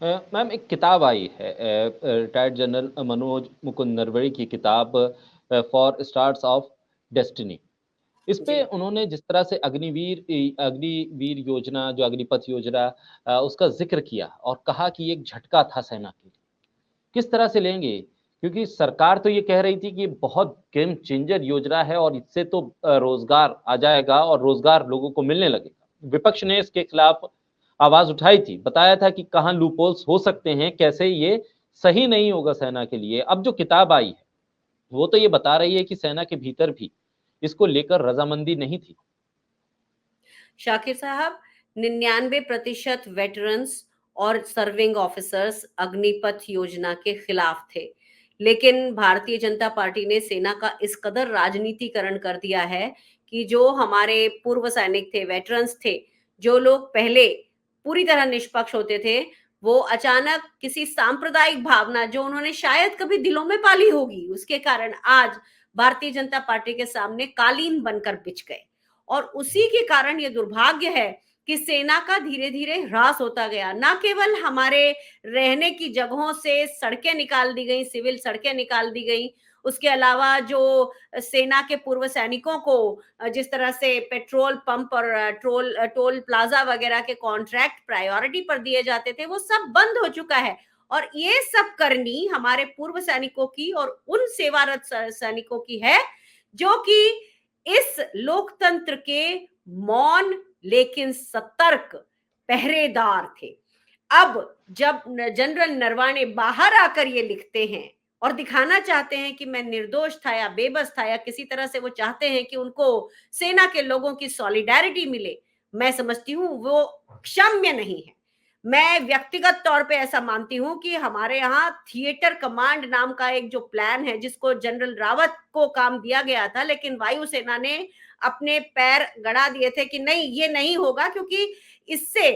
Ma'am एक किताब आई है रिटायर्ड जनरल मनोज मुकुंद नरवणे की किताब फॉर स्टार्स ऑफ डेस्टिनी। इस जी। पे उन्होंने जिस तरह से अग्निवीर योजना जो अग्निपथ योजना उसका ज़िक्र किया और कहा कि ये एक झटका था सेना के लिए। किस तरह से लेंगे? क्योंकि सरकार तो ये कह रही थी कि ये बहुत गेम चेंजर योजना है और इससे तो रोज़गार आ जाएगा और रोज़गार लोगों को मिलने लगेगा। विपक्ष ने इसके खिलाफ आवाज़ उठाई थी, बताया था कि कहाँ लूपहोल्स हो सकते हैं, कैसे ये सही नहीं होगा सेना के लिए। अब जो किताब आई है, वो तो ये बता रही है कि सेना के भीतर भी इसको लेकर रज़ामंदी नहीं थी। शाकिर साहब, 99% वेटरन्स और सर्विंग ऑफिसर्स अग्निपथ योजना के खिलाफ थे, लेकिन भारतीय जनता पार्टी ने सेना का इस कदर राजनीतिकरण कर दिया है कि जो हमारे पूर्व सैनिक थे, वेटरन्स थे, जो लोग पहले पूरी तरह निष्पक्ष होते थे, वो अचानक किसी सांप्रदायिक भावना जो उन्होंने शायद कभी दिलों में पाली होगी, उसके कारण आज भारतीय जनता पार्टी के सामने कालीन बनकर बिछ गए। और उसी के कारण ये दुर्भाग्य है कि सेना का धीरे धीरे ह्रास होता गया। ना केवल हमारे रहने की जगहों से सड़कें निकाल दी गई, सिविल सड़कें निकाल दी गई, उसके अलावा जो सेना के पूर्व सैनिकों को जिस तरह से पेट्रोल पंप और टोल प्लाजा वगैरह के कॉन्ट्रैक्ट प्रायोरिटी पर दिए जाते थे, वो सब बंद हो चुका है। और ये सब करनी हमारे पूर्व सैनिकों की और उन सेवारत सैनिकों की है जो कि इस लोकतंत्र के मौन लेकिन सतर्क पहरेदार थे। अब जब जनरल नरवाणे बाहर आकर ये लिखते हैं और दिखाना चाहते हैं कि मैं निर्दोष था या बेबस था, या किसी तरह से वो चाहते हैं कि उनको सेना के लोगों की सॉलिडारिटी मिले, मैं समझती हूँ वो क्षम्य नहीं है। मैं व्यक्तिगत तौर पे ऐसा मानती हूँ कि हमारे यहाँ थिएटर कमांड नाम का एक जो प्लान है, जिसको जनरल रावत को काम दिया गया था, लेकिन वायुसेना ने अपने पैर गड़ा दिए थे कि नहीं, ये नहीं होगा, क्योंकि इससे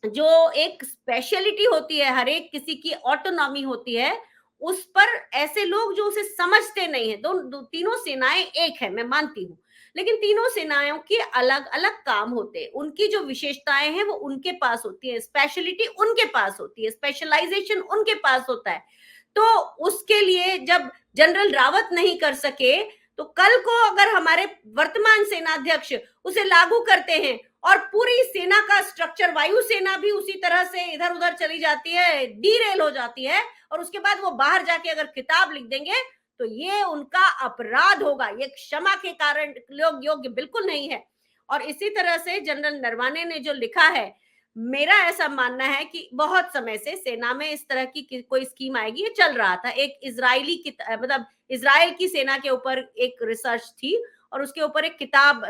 जो एक स्पेशलिटी होती है, हर एक किसी की ऑटोनॉमी होती है, उस पर ऐसे लोग जो उसे समझते नहीं है। तीनों सेनाएं एक है, मैं मानती हूँ, लेकिन तीनों सेनाओं के अलग अलग काम होते हैं, उनकी जो विशेषताएं हैं वो उनके पास होती है, स्पेशलिटी उनके पास होती है, स्पेशलाइजेशन उनके पास होता है। तो उसके लिए जब जनरल रावत नहीं कर सके, तो कल को अगर हमारे वर्तमान सेनाध्यक्ष उसे लागू करते हैं और पूरी सेना का स्ट्रक्चर, वायुसेना भी उसी तरह से इधर उधर चली जाती है, डीरेल हो जाती है, और उसके बाद वो बाहर जाके अगर किताब लिख देंगे, तो ये उनका अपराध होगा, ये क्षमा के कारण योग्य बिल्कुल नहीं है। और इसी तरह से जनरल नरवाने ने जो लिखा है, मेरा ऐसा मानना है कि बहुत समय से सेना में इस तरह की कोई स्कीम आएगी, ये चल रहा था। एक इजरायली की मतलब इजराइल की सेना के ऊपर एक रिसर्च थी और उसके ऊपर एक किताब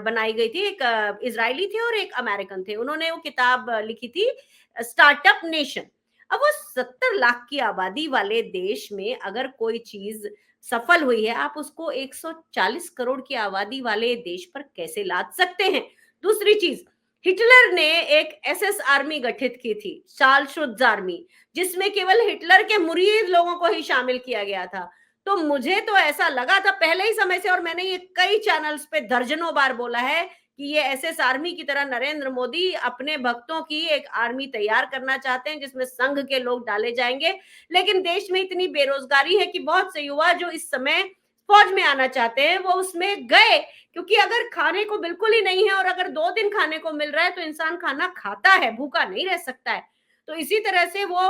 बनाई गई थी। एक इजरायली थे और एक अमेरिकन थे, उन्होंने वो किताब लिखी थी, स्टार्टअप नेशन। अब वो 70 लाख की आबादी वाले देश में अगर कोई चीज सफल हुई है, आप उसको 140 करोड़ की आबादी वाले देश पर कैसे लाद सकते हैं? दूसरी चीज, हिटलर ने एक एसएस आर्मी गठित की थी, चार्ल्स आर्मी, जिसमें केवल हिटलर के मुरीद लोगों को ही शामिल किया गया था। तो मुझे तो ऐसा लगा था पहले ही समय से, और मैंने ये कई चैनल्स पे दर्जनों बार बोला है कि ये एसएस आर्मी की तरह नरेंद्र मोदी अपने भक्तों की एक आर्मी तैयार करना चाहते हैं जिसमें संघ के लोग डाले जाएंगे। लेकिन देश में इतनी बेरोजगारी है कि बहुत से युवा जो इस समय फौज में आना चाहते हैं वो उसमें गए, क्योंकि अगर खाने को बिल्कुल ही नहीं है और अगर 2 दिन खाने को मिल रहा है तो इंसान खाना खाता है, भूखा नहीं रह सकता है। तो इसी तरह से वो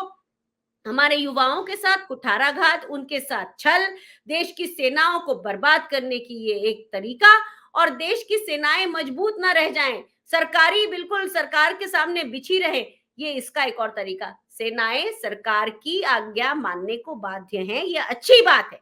हमारे युवाओं के साथ कुठाराघात, उनके साथ छल, देश की सेनाओं को बर्बाद करने की ये एक तरीका, और देश की सेनाएं मजबूत ना रह जाएं, सरकारी बिल्कुल सरकार के सामने बिछी रहे, ये इसका एक और तरीका। सेनाएं सरकार की आज्ञा मानने को बाध्य हैं, ये अच्छी बात है।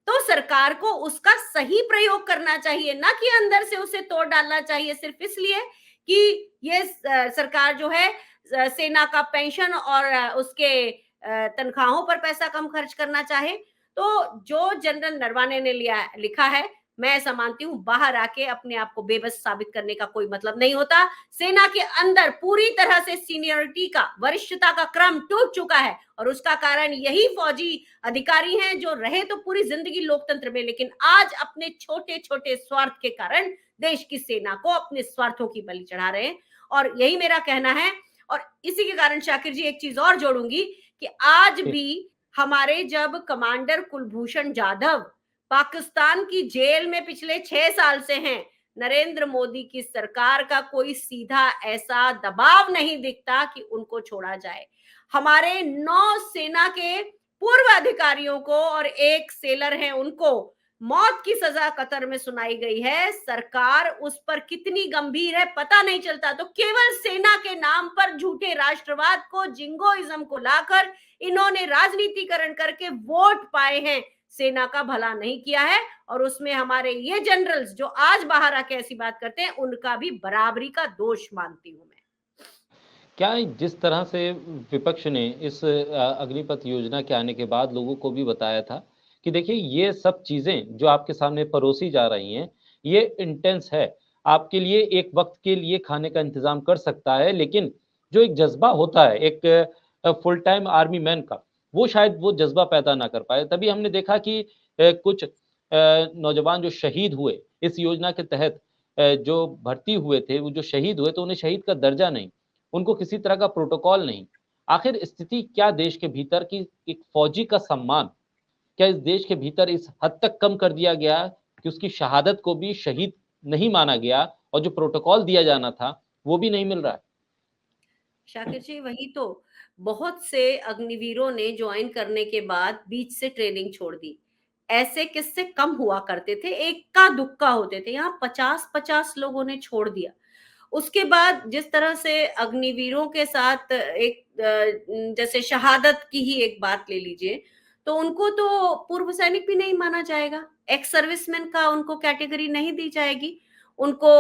तो सरकार को उसका सही प्रयोग करना चाहिए, ना कि अंदर से उसे तोड़ डालना चाहिए सिर्फ इसलिए कि ये सरकार जो है सेना का पेंशन और उसके तनख्वाहों पर पैसा कम खर्च करना चाहे। तो जो जनरल नरवाने ने लिखा है, मैं ऐसा मानती हूँ, बाहर आके अपने आप को बेबस साबित करने का कोई मतलब नहीं होता। सेना के अंदर पूरी तरह से सीनियरिटी का, वरिष्ठता का क्रम टूट चुका है, और उसका कारण यही फौजी अधिकारी हैं जो रहे तो पूरी जिंदगी लोकतंत्र में, लेकिन आज अपने छोटे छोटे स्वार्थ के कारण देश की सेना को अपने स्वार्थों की बलि चढ़ा रहे हैं। और यही मेरा कहना है। और इसी के कारण शाकिर जी एक चीज और जोड़ूंगी कि आज भी हमारे जब कमांडर कुलभूषण जाधव पाकिस्तान की जेल में पिछले 6 साल से हैं, नरेंद्र मोदी की सरकार का कोई सीधा ऐसा दबाव नहीं दिखता कि उनको छोड़ा जाए। हमारे 9 सेना के पूर्व अधिकारियों को और एक सेलर हैं उनको मौत की सजा कतर में सुनाई गई है। सरकार उस पर कितनी गंभीर है पता नहीं चलता। तो केवल सेना के नाम पर झूठे राष्ट्रवाद को, जिंगोइज्म को लाकर इन्होंने राजनीतिकरण करके वोट पाए हैं, सेना का भला नहीं किया है। और उसमें हमारे ये जनरल्स जो आज बाहर आके ऐसी बात करते हैं, उनका भी बराबरी का दोष मानती हूं मैं। क्या जिस तरह से विपक्ष ने इस अग्निपथ योजना के आने के बाद लोगों को भी बताया था कि देखिए ये सब चीजें जो आपके सामने परोसी जा रही हैं, ये इंटेंस है, आपके लिए एक वक्त के लिए खाने का इंतजाम कर सकता है, लेकिन जो एक जज्बा होता है एक फुल टाइम आर्मी मैन का, वो शायद वो जज्बा पैदा ना कर पाए। तभी हमने देखा कि कुछ नौजवान जो शहीद हुए इस योजना के तहत, जो भर्ती हुए थे, वो जो शहीद हुए तो उन्हें शहीद का दर्जा नहीं, उनको किसी तरह का प्रोटोकॉल नहीं। आखिर स्थिति क्या देश के भीतर की, एक फौजी का सम्मान क्या इस देश के भीतर इस हद तक कम कर दिया गया कि उसकी शहादत को भी शहीद नहीं माना गया और जो प्रोटोकॉल दिया जाना था वो भी नहीं मिल रहा है। शाकिर जी वही तो, बहुत से अग्निवीरों ने ज्वाइन करने के बाद बीच से ट्रेनिंग छोड़ दी। ऐसे किस्से कम हुआ करते थे, इक्का दुक्का होते थे, यहाँ 50-50 लोगों ने छोड़ दिया। उसके बाद जिस तरह से अग्निवीरों के साथ एक जैसे शहादत की ही एक बात ले लीजिए, तो उनको तो पूर्व सैनिक भी नहीं माना जाएगा, एक्स सर्विसमैन का उनको कैटेगरी नहीं दी जाएगी। उनको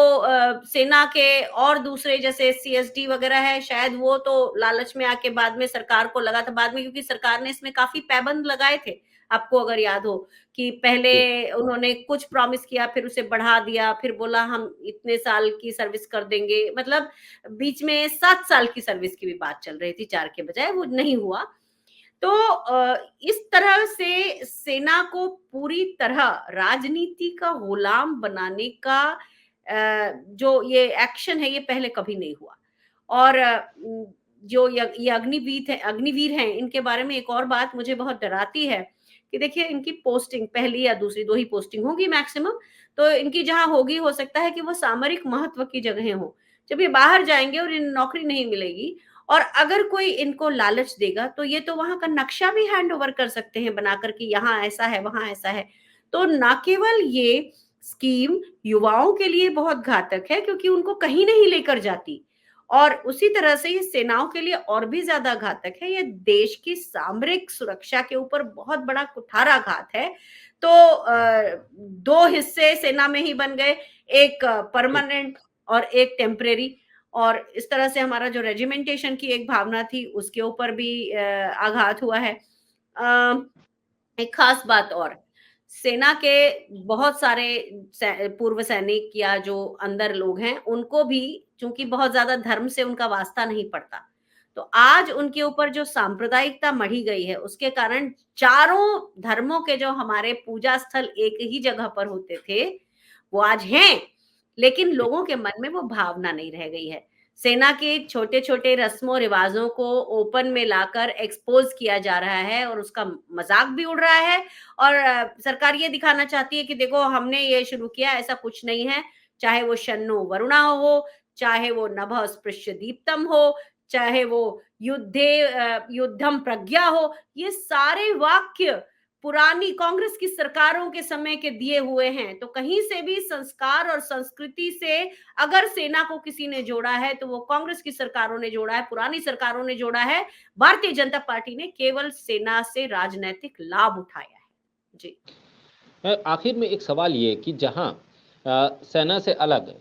सेना के और दूसरे जैसे सीएसडी वगैरह है, शायद वो तो लालच में आके बाद में सरकार को लगा था, बाद में क्योंकि सरकार ने इसमें काफी पैबंद लगाए थे, आपको अगर याद हो कि पहले उन्होंने कुछ प्रॉमिस किया, फिर उसे बढ़ा दिया, फिर बोला हम इतने साल की सर्विस कर देंगे, मतलब बीच में 7 साल की सर्विस की भी बात चल रही थी, 4 के बजाय, वो नहीं हुआ। तो इस तरह से सेना को पूरी तरह राजनीति का गुलाम बनाने का जो ये एक्शन है, ये पहले कभी नहीं हुआ। और जो ये अग्निवीर हैं, इनके बारे में एक और बात मुझे बहुत डराती है कि देखिए इनकी पोस्टिंग पहली या दूसरी, 2 ही पोस्टिंग होगी मैक्सिमम, तो इनकी जहाँ होगी हो सकता है कि वो सामरिक महत्व की जगहें हों। जब ये बाहर जाएँगे और इन्हें नौकरी नहीं मिलेगी, और अगर कोई इनको लालच देगा, तो ये तो वहाँ का नक्शा भी हैंड ओवर कर सकते हैं बनाकर कि यहाँ ऐसा है, वहाँ ऐसा है। तो ना केवल ये स्कीम युवाओं के लिए बहुत घातक है क्योंकि उनको कहीं नहीं लेकर जाती, और उसी तरह से ये सेनाओं के लिए और भी ज्यादा घातक है। ये देश की सामरिक सुरक्षा के ऊपर बहुत बड़ा कुठाराघात है। तो 2 हिस्से सेना में ही बन गए, एक परमानेंट और एक टेम्परेरी, और इस तरह से हमारा जो रेजिमेंटेशन की एक भावना थी उसके ऊपर भी आघात हुआ है। एक खास बात और, सेना के बहुत सारे पूर्व सैनिक या जो अंदर लोग हैं, उनको भी चूंकि बहुत ज्यादा धर्म से उनका वास्ता नहीं पड़ता, तो आज उनके ऊपर जो सांप्रदायिकता मढ़ी गई है, उसके कारण चारों धर्मों के जो हमारे पूजा स्थल एक ही जगह पर होते थे, वो आज हैं, लेकिन लोगों के मन में वो भावना नहीं रह गई है। सेना के छोटे-छोटे रस्मों रिवाजों को ओपन में लाकर एक्सपोज किया जा रहा है और उसका मजाक भी उड़ रहा है, और सरकार ये दिखाना चाहती है कि देखो हमने ये शुरू किया, ऐसा कुछ नहीं है। चाहे वो शन्नो वरुणा हो, चाहे वो नभः स्पृश्य दीप्तम हो, चाहे वो युद्धम प्रज्ञा हो, ये सारे वाक्य पुरानी कांग्रेस की सरकारों के समय के दिए हुए हैं। तो कहीं से भी संस्कार और संस्कृति से अगर सेना को किसी ने जोड़ा है, तो वो कांग्रेस की सरकारों ने जोड़ा है, पुरानी सरकारों ने जोड़ा है। भारतीय जनता पार्टी ने केवल सेना से राजनीतिक लाभ उठाया है। जी। आखिर में एक सवाल ये कि जहां सेना से अलग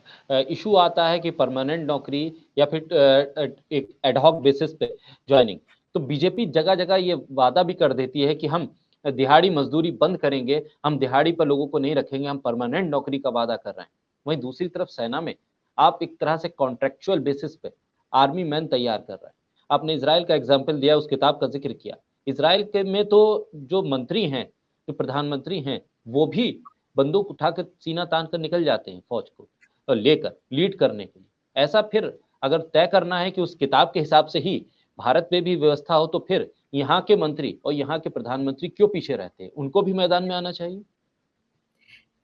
इशू आता है कि परमानेंट नौकरी या फिर एक एडहॉक बेसिस पे ज्वाइनिंग, तो बीजेपी जगह जगह ये वादा भी कर देती है कि हम दिहाड़ी मजदूरी बंद करेंगे, हम दिहाड़ी पर लोगों को नहीं रखेंगे, हम परमानेंट नौकरी का वादा कर रहे हैं। वहीं दूसरी तरफ सेना में आप एक तरह से कॉन्ट्रेक्चुअल बेसिस पे आर्मी मैन तैयार कर रहे हैं। आपने इसराइल का एग्जाम्पल दिया, उस किताब का जिक्र किया। इसराइल के में तो जो मंत्री हैं, जो प्रधानमंत्री हैं, वो भी बंदूक उठाकर सीना तान कर निकल जाते हैं फौज को लेकर लीड करने के लिए। ऐसा फिर अगर तय करना है कि उस किताब के हिसाब से ही भारत में भी व्यवस्था हो, तो फिर यहाँ के मंत्री और यहाँ के प्रधानमंत्री क्यों पीछे रहते हैं? उनको भी मैदान में आना चाहिए।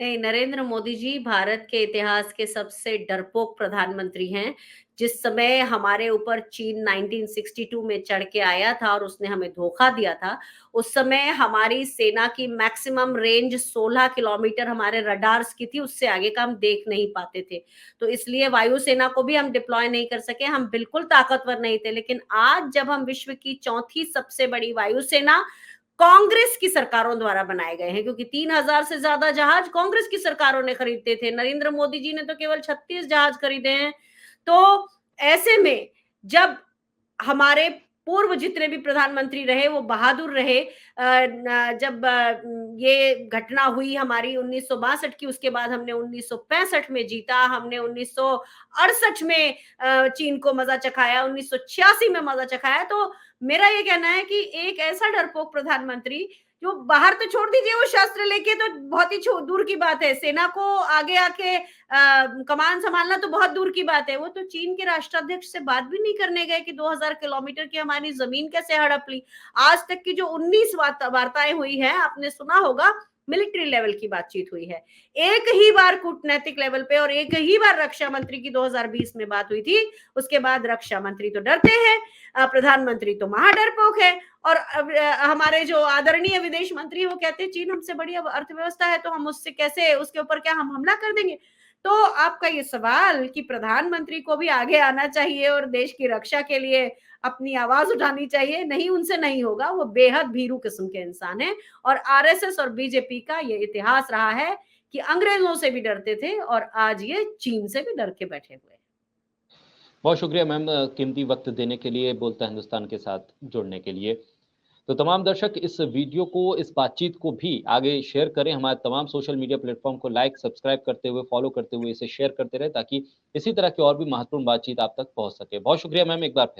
नहीं, नरेंद्र मोदी जी भारत के इतिहास के सबसे डरपोक प्रधानमंत्री हैं। जिस समय हमारे ऊपर चीन 1962 में चढ़ के आया था और उसने हमें धोखा दिया था, उस समय हमारी सेना की मैक्सिमम रेंज 16 किलोमीटर हमारे रडार्स की थी, उससे आगे का हम देख नहीं पाते थे। तो इसलिए वायुसेना को भी हम डिप्लॉय नहीं कर सके, हम बिल्कुल ताकतवर नहीं थे। लेकिन आज जब हम विश्व की चौथी सबसे बड़ी वायुसेना कांग्रेस की सरकारों द्वारा बनाए गए हैं, क्योंकि 3000 से ज्यादा जहाज कांग्रेस की सरकारों ने खरीदते थे, नरेंद्र मोदी जी ने तो केवल 36 जहाज खरीदे हैं। तो ऐसे में जब हमारे पूर्व जितने भी प्रधानमंत्री रहे वो बहादुर रहे, जब ये घटना हुई हमारी 1962 की, उसके बाद हमने 1965 में जीता, हमने 1968 में चीन को मजा चखाया, 1986 में मजा चखाया। तो मेरा ये कहना है कि एक ऐसा डरपोक प्रधानमंत्री जो बाहर तो छोड़ दीजिए, वो शस्त्र लेके तो बहुत ही दूर की बात है, सेना को आगे आके कमान संभालना तो बहुत दूर की बात है। वो तो चीन के राष्ट्राध्यक्ष से बात भी नहीं करने गए कि 2000 किलोमीटर की हमारी जमीन कैसे हड़प ली। आज तक की जो 19 वार्ताएं हुई हैं, आपने सुना होगा, मिलिट्री लेवल की बातचीत हुई है। एक ही बार कूटनैतिक लेवल पे और एक ही बार रक्षा मंत्री की 2020 में बात हुई थी। उसके बाद रक्षा मंत्री तो डरते हैं, प्रधानमंत्री तो महाडरपोक है, और हमारे जो आदरणीय विदेश मंत्री वो कहते हैं चीन हमसे बड़ी अर्थव्यवस्था है, तो हम उससे कैसे, उसके ऊपर क्या हम हमला कर देंगे। तो आपका ये सवाल कि प्रधानमंत्री को भी आगे आना चाहिए और देश की रक्षा के लिए अपनी आवाज उठानी चाहिए, नहीं, उनसे नहीं होगा। वो बेहद भीरू किस्म के इंसान हैं, और आरएसएस और बीजेपी का ये इतिहास रहा है कि अंग्रेजों से भी डरते थे और आज ये चीन से भी डर के बैठे हुए हैं। बहुत शुक्रिया मैम, कीमती वक्त देने के लिए, बोलता हिंदुस्तान के साथ जुड़ने के लिए। तो तमाम दर्शक इस वीडियो को, इस बातचीत को भी आगे शेयर करें, हमारे तमाम सोशल मीडिया प्लेटफॉर्म को लाइक, सब्सक्राइब करते हुए, फॉलो करते हुए इसे शेयर करते रहे, ताकि इसी तरह की और भी महत्वपूर्ण बातचीत आप तक पहुंच सके। बहुत शुक्रिया मैम एक बार फिर।